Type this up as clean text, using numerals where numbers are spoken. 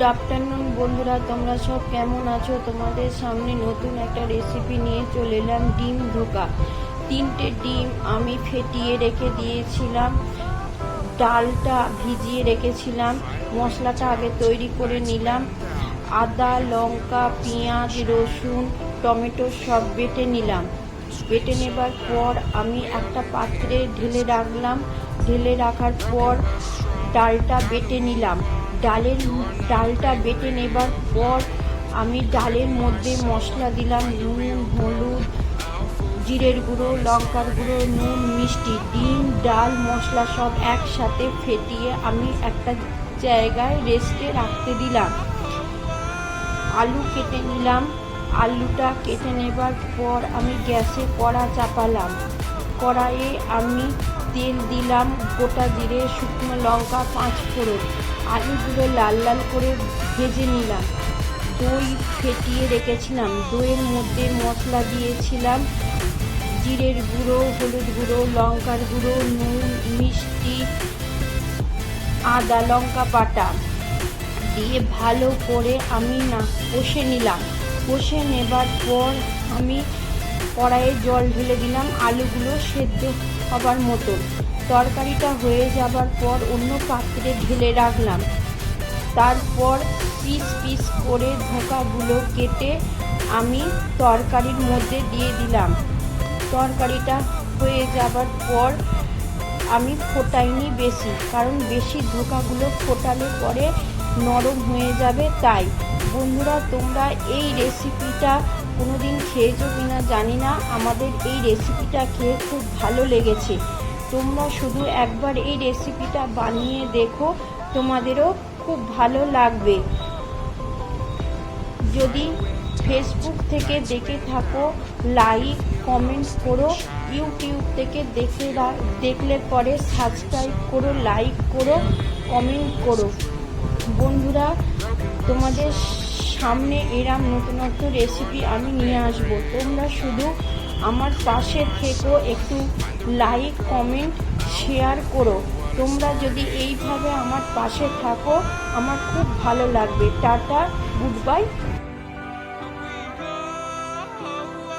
Good afternoon বন্ধুরা, তোমরা সব কেমন আছো? তোমাদের সামনে নতুন একটা রেসিপি নিয়ে চলে এলাম। ডিম ধোকা। 3টে ডিম আমি ফেটিয়ে রেখে দিয়েছিলাম, ডালটা ভিজিয়ে রেখেছিলাম, মশলাটা আগে তৈরি করে নিলাম। আদা, লঙ্কা, পেঁয়াজ, রসুন, টমেটো সব বেটে নিলাম। বেটে নেবার পর আমি একটা পাত্রে ঢেলে রাখলাম। ঢেলে রাখার পর ডালটা বেটে নিলাম। ডালটা বেটে নেবার পর আমি ডালের মধ্যে মশলা দিলাম, নুন, হলুদ, জিরের গুঁড়ো, লঙ্কার গুঁড়ো, নুন, মিষ্টি। ডিম, ডাল, মশলা সব একসাথে ফেটিয়ে আমি একটা জায়গায় রেস্টে রাখতে দিলাম। আলু কেটে নিলাম। আলুটা কেটে নেবার পর আমি গ্যাসে কড়া চাপালাম। কড়াইয়ে আমি তেল দিলাম, গোটা জিরে, শুকনো লঙ্কা, 5 ফোড়ন। আলুগুলো লাল লাল করে ভেজে নিলাম। দই ফেটিয়ে রেখেছিলাম, দইয়ের মধ্যে মশলা দিয়েছিলাম, জিরের গুঁড়ো, হলুদ গুঁড়ো, লঙ্কার গুঁড়ো, নুন, মিষ্টি, আদা লঙ্কা বাটা দিয়ে ভালো করে আমি কষে নিলাম। কষে নেবার পর আমি কড়াইয়ে জল ঢেলে দিলাম আলুগুলো সেদ্ধ হবার মতন। তরকারিটা হয়ে যাবার পর অন্য পাত্রে ঢেলে রাখলাম। তারপর পিস পিস করে ধোকাগুলো কেটে আমি তরকারির মধ্যে দিয়ে দিলাম। তরকারিটা হয়ে যাবার পর আমি ফোটাইনি বেশি, কারণ বেশি ধোকাগুলো ফোটালে পরে নরম হয়ে যাবে। তাই বন্ধুরা, তোমরা এই রেসিপিটা কোনোদিন খেয়েছো কিনা জানি না, আমাদের এই রেসিপিটা খেয়ে খুব ভালো লেগেছে। তোমরা শুধু একবার এই রেসিপিটা বানিয়ে দেখো, তোমাদেরও খুব ভালো লাগবে। যদি ফেসবুক থেকে দেখে থাকো, লাইক কমেন্ট করো। ইউটিউব থেকে দেখলে পরে সাবস্ক্রাইব করো, লাইক করো, কমেন্ট করো। বন্ধুরা, তোমাদের সামনে এরম নতুন নতুন রেসিপি আমি নিয়ে আসবো। তোমরা শুধু আমার পাশে থেকো, একটু লাইক কমেন্ট শেয়ার করো। তোমরা যদি এইভাবে আমার পাশে থাকো, আমার খুব ভালো লাগবে। Tata, good bye.